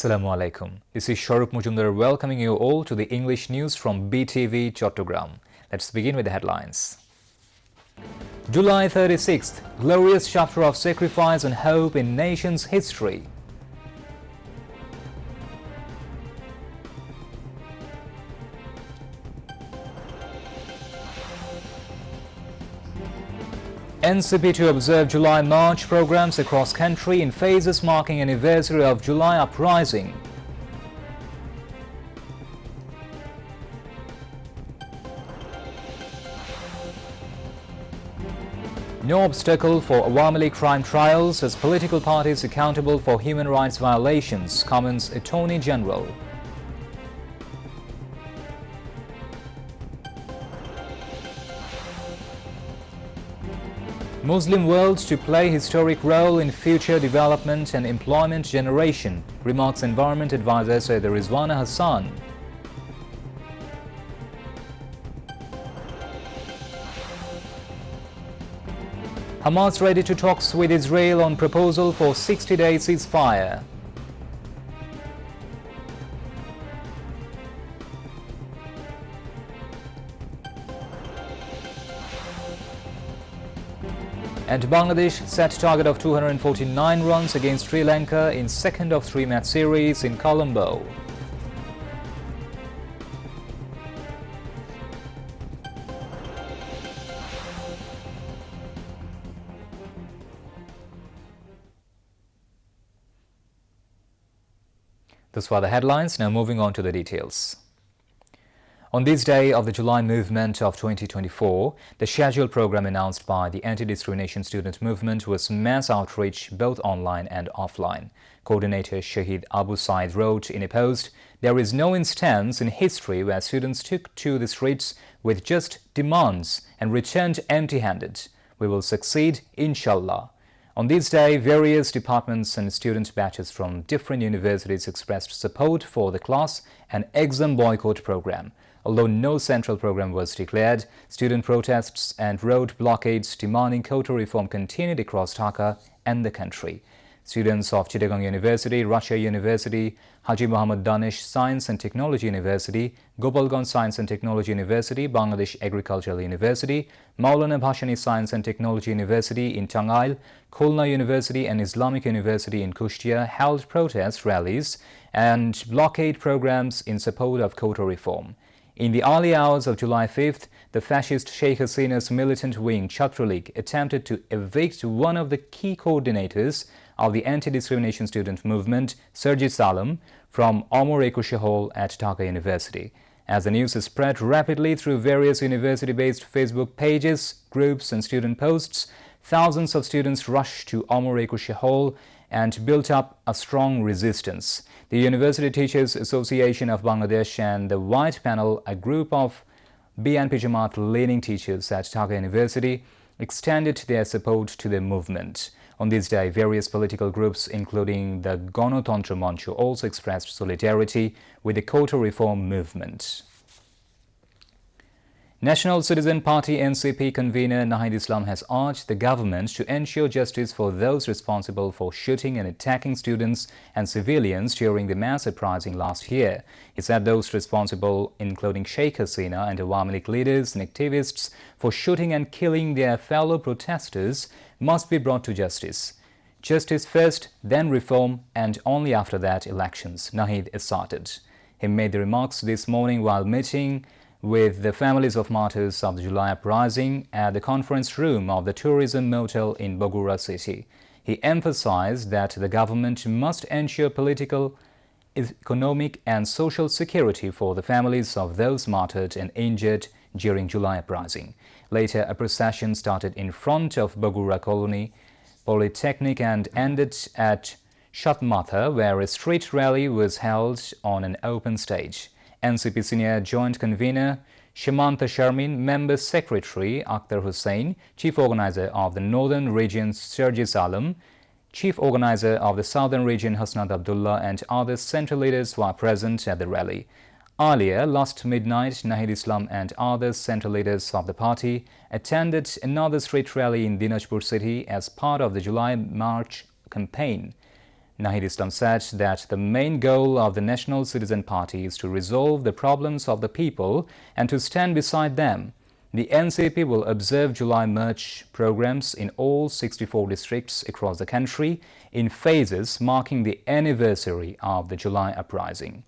Assalamu alaikum. This is Shahrukh Mujumdar welcoming you all to the English news from BTV Chattogram. Let's begin with the headlines. July 36th, glorious chapter of sacrifice and hope in nation's history. NCP to observe July March programs across country in phases marking anniversary of July Uprising. No obstacle for Awami crime trials as political parties accountable for human rights violations, comments Attorney General. Muslim world to play historic role in future development and employment generation, remarks Environment Advisor Sayyid Rizwana Hassan. Hamas ready to talks with Israel on proposal for 60-day ceasefire. And Bangladesh set target of 249 runs against Sri Lanka in second of three-match series in Colombo. Those were the headlines. Now moving on to the details. On this day of the July movement of 2024, the scheduled program announced by the Anti-Discrimination Student Movement was mass outreach both online and offline. Coordinator Shahid Abu Said wrote in a post, "There is no instance in history where students took to the streets with just demands and returned empty-handed. We will succeed, inshallah." On this day, various departments and student batches from different universities expressed support for the class and exam boycott program. Although no central program was declared, student protests and road blockades demanding quota reform continued across Dhaka and the country. Students of Chittagong University, Raater University, Haji Muhammad Danish Science and Technology University, Gopalganj Science and Technology University, Bangladesh Agricultural University, Maulana Bhashani Science and Technology University in Tangail, Khulna University and Islamic University in Kushtia held protest rallies and blockade programs in support of quota reform. In the early hours of July 5th, the fascist Sheikh Hasina's militant wing, Chhatra League, attempted to evict one of the key coordinators of the anti-discrimination student movement, Sarjis Alam, from Omar Ekushe Hall at Dhaka University. As the news spread rapidly through various university-based Facebook pages, groups and student posts, thousands of students rushed to Omar Ekushe Hall and built up a strong resistance. The University Teachers Association of Bangladesh and the White Panel, a group of BNP Jamaat-leaning teachers at Dhaka University, extended their support to the movement. On this day, various political groups, including the Ganatantra Manchu, also expressed solidarity with the quota reform movement. National Citizen Party NCP convener Nahid Islam has urged the government to ensure justice for those responsible for shooting and attacking students and civilians during the mass uprising last year. He said those responsible, including Sheikh Hasina and Awami League leaders and activists for shooting and killing their fellow protesters, must be brought to justice. Justice first, then reform, and only after that elections, Nahid asserted. He made the remarks this morning while meeting with the families of martyrs of the July Uprising at the conference room of the Tourism Motel in Bogura city. He emphasized that the government must ensure political, economic and social security for the families of those martyred and injured during July Uprising. Later, a procession started in front of Bogura Colony Polytechnic and ended at Shatmatha, where a street rally was held on an open stage. NCP Senior Joint Convener Shimanta Sharmin, Member Secretary Akhtar Hussain, Chief Organizer of the Northern Region Sarjis Alam, Chief Organizer of the Southern Region Hasnat Abdullah and other central leaders were present at the rally. Earlier, last midnight, Nahid Islam and other central leaders of the party attended another street rally in Dinajpur city as part of the July March campaign. Nahid Islam said that the main goal of the National Citizen Party is to resolve the problems of the people and to stand beside them. The NCP will observe July March programs in all 64 districts across the country in phases marking the anniversary of the July Uprising.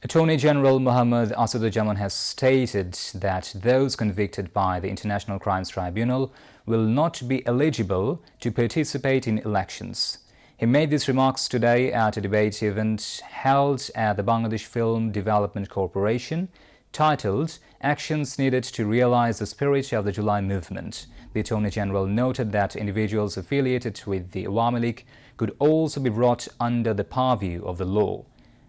Attorney General Mohammad Asaduzzaman has stated that those convicted by the International Crimes Tribunal will not be eligible to participate in elections. He made these remarks today at a debate event held at the Bangladesh Film Development Corporation titled Actions Needed to Realize the Spirit of the July Movement. The Attorney General noted that individuals affiliated with the Awami League could also be brought under the purview of the law.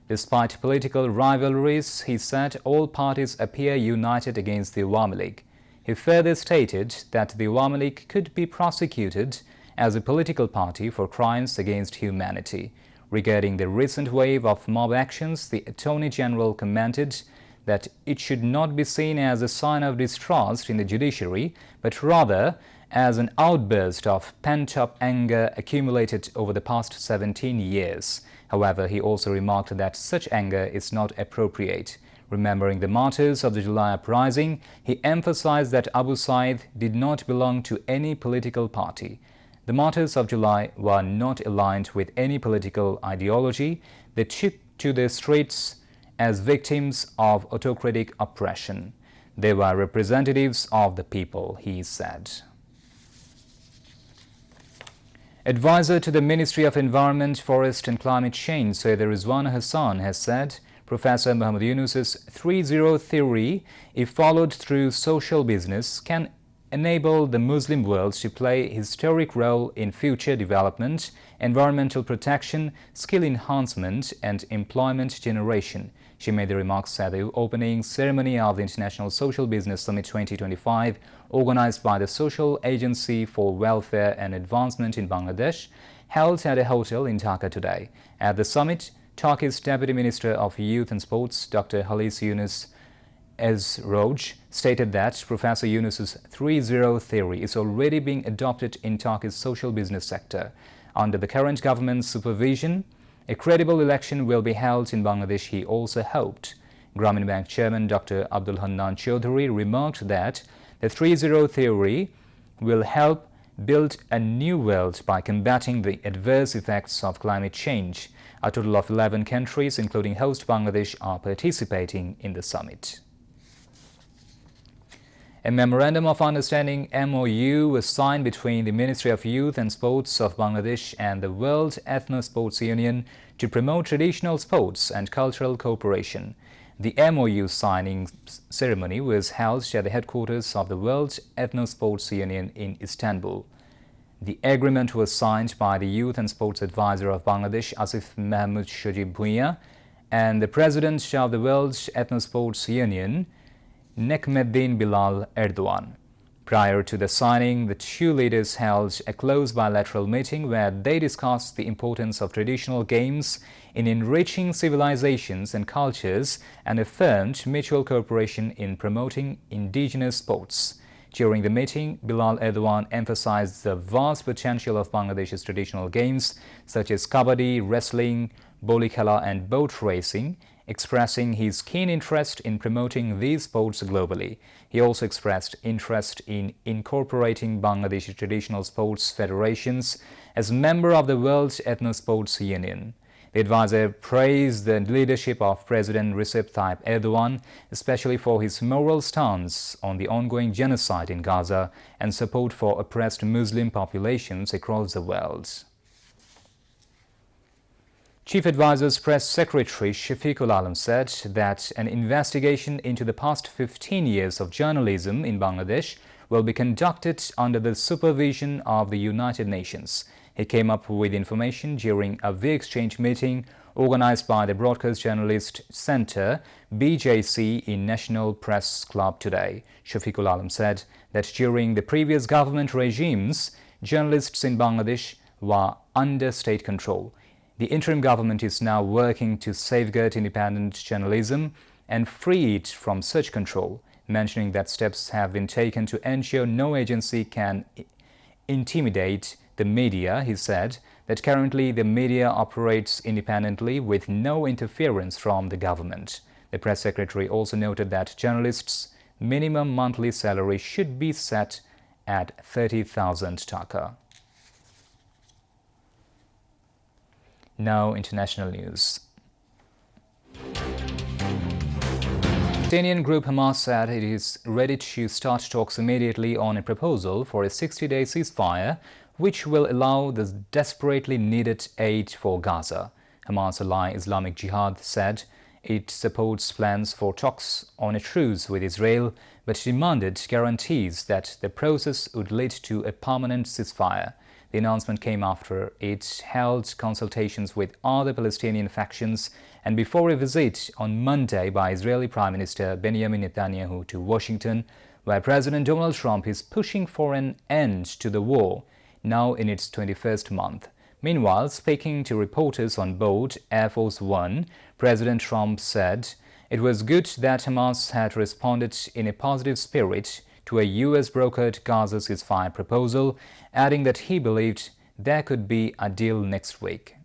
Despite political rivalries, he said all parties appear united against the Awami League. He further stated that the Awami League could be prosecuted as a political party for crimes against humanity. Regarding the recent wave of mob actions, the Attorney General commented that it should not be seen as a sign of distrust in the judiciary, but rather as an outburst of pent-up anger accumulated over the past 17 years. However, he also remarked that such anger is not appropriate. Remembering the martyrs of the July Uprising, he emphasized that Abu Said did not belong to any political party. The martyrs of July were not aligned with any political ideology. They took to the streets as victims of autocratic oppression. They were representatives of the people, he said. Advisor to the Ministry of Environment, Forest and Climate Change, Syed Rizwan Hassan, has said Professor Muhammad Yunus's 3-0 theory, if followed through social business, can enable the Muslim world to play a historic role in future development, environmental protection, skill enhancement and employment generation. She made the remarks at the opening ceremony of the International Social Business Summit 2025, organized by the Social Agency for Welfare and Advancement in Bangladesh, held at a hotel in Dhaka today. At the summit, Turkey's Deputy Minister of Youth and Sports, Dr. Halis Yunus Ezroj, stated that Professor Yunus's 3-0 theory is already being adopted in Turkey's social business sector. Under the current government's supervision, a credible election will be held in Bangladesh, he also hoped. Grameen Bank Chairman Dr. Abdul Hannan Chaudhary remarked that the 3-0 theory will help build a new world by combating the adverse effects of climate change. A total of 11 countries, including host Bangladesh, are participating in the summit. A Memorandum of Understanding MOU was signed between the Ministry of Youth and Sports of Bangladesh and the World Ethno-Sports Union to promote traditional sports and cultural cooperation. The MOU signing ceremony was held at the headquarters of the World Ethno-Sports Union in Istanbul. The agreement was signed by the Youth and Sports Advisor of Bangladesh, Asif Mahmoud Shojib Bhuiya, and the President of the World Ethno-Sports Union, Nekmeddin Bilal Erdogan. Prior to the signing, the two leaders held a close bilateral meeting where they discussed the importance of traditional games in enriching civilizations and cultures and affirmed mutual cooperation in promoting indigenous sports. During the meeting, Bilal Erdogan emphasized the vast potential of Bangladesh's traditional games such as kabaddi, wrestling, boli khela and boat racing, expressing his keen interest in promoting these sports globally. He also expressed interest in incorporating Bangladeshi traditional sports federations as a member of the World Ethno-Sports Union. The advisor praised the leadership of President Recep Tayyip Erdogan, especially for his moral stance on the ongoing genocide in Gaza and support for oppressed Muslim populations across the world. Chief Advisor's Press Secretary Shafiqul Alam said that an investigation into the past 15 years of journalism in Bangladesh will be conducted under the supervision of the United Nations. He came up with information during a V-Exchange meeting organized by the Broadcast Journalist Center, BJC, in National Press Club today. Shafiqul Alam said that during the previous government regimes, journalists in Bangladesh were under state control. The interim government is now working to safeguard independent journalism and free it from such control, mentioning that steps have been taken to ensure no agency can intimidate the media, he said that currently the media operates independently with no interference from the government. The press secretary also noted that journalists' minimum monthly salary should be set at 30,000 taka. Now, international news. Palestinian group Hamas said it is ready to start talks immediately on a proposal for a 60-day ceasefire, which will allow the desperately needed aid for Gaza. Hamas ally Islamic Jihad said it supports plans for talks on a truce with Israel, but demanded guarantees that the process would lead to a permanent ceasefire. The announcement came after it held consultations with other Palestinian factions and before a visit on Monday by Israeli Prime Minister Benjamin Netanyahu to Washington, where President Donald Trump is pushing for an end to the war, now in its 21st month. Meanwhile, speaking to reporters on board Air Force One, President Trump said it was good that Hamas had responded in a positive spirit to a U.S.-brokered Gaza ceasefire proposal, adding that he believed there could be a deal next week.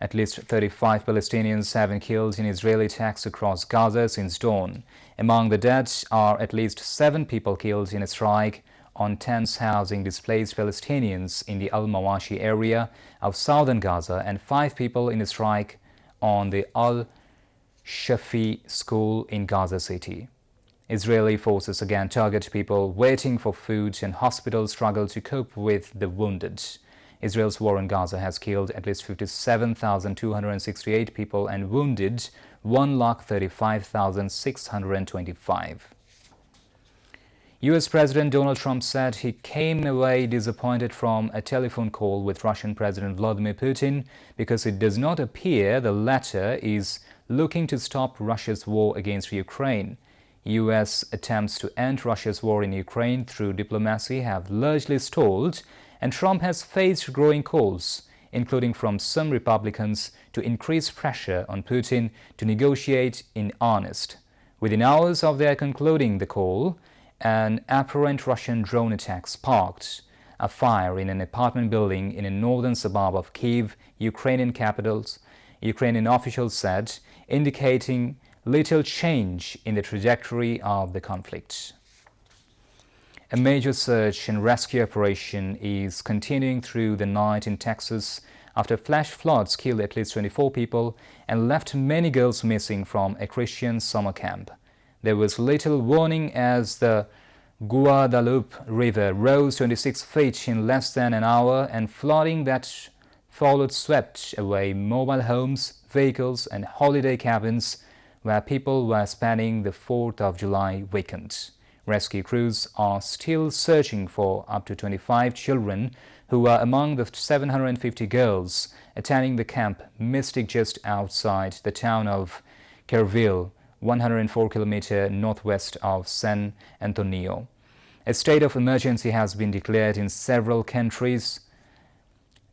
At least 35 Palestinians have been killed in Israeli attacks across Gaza since dawn. Among the dead are at least 7 people killed in a strike on tents housing displaced Palestinians in the Al-Mawashi area of southern Gaza and 5 people in a strike on the Al-Shafi school in Gaza City. Israeli forces again target people waiting for food and hospitals struggle to cope with the wounded. Israel's war in Gaza has killed at least 57,268 people and wounded 135,625. U.S. President Donald Trump said he came away disappointed from a telephone call with Russian President Vladimir Putin because it does not appear the latter is looking to stop Russia's war against Ukraine. U.S. attempts to end Russia's war in Ukraine through diplomacy have largely stalled, and Trump has faced growing calls, including from some Republicans, to increase pressure on Putin to negotiate in earnest. Within hours of their concluding the call, an apparent Russian drone attack sparked a fire in an apartment building in a northern suburb of Kyiv, Ukrainian officials said, indicating little change in the trajectory of the conflict. A major search and rescue operation is continuing through the night in Texas after flash floods killed at least 24 people and left many girls missing from a Christian summer camp. There was little warning as the Guadalupe River rose 26 feet in less than an hour, and flooding that followed swept away mobile homes, vehicles and holiday cabins where people were spending the 4th of July weekend. Rescue crews are still searching for up to 25 children who were among the 750 girls attending the camp Mystic just outside the town of Kerrville, 104 kilometers northwest of San Antonio. A state of emergency has been declared in several countries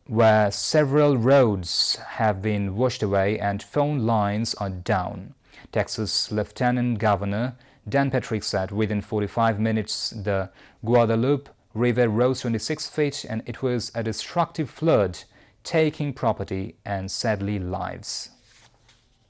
where several roads have been washed away and phone lines are down. Texas Lieutenant Governor Dan Patrick said within 45 minutes the Guadalupe River rose 26 feet and it was a destructive flood, taking property and sadly lives.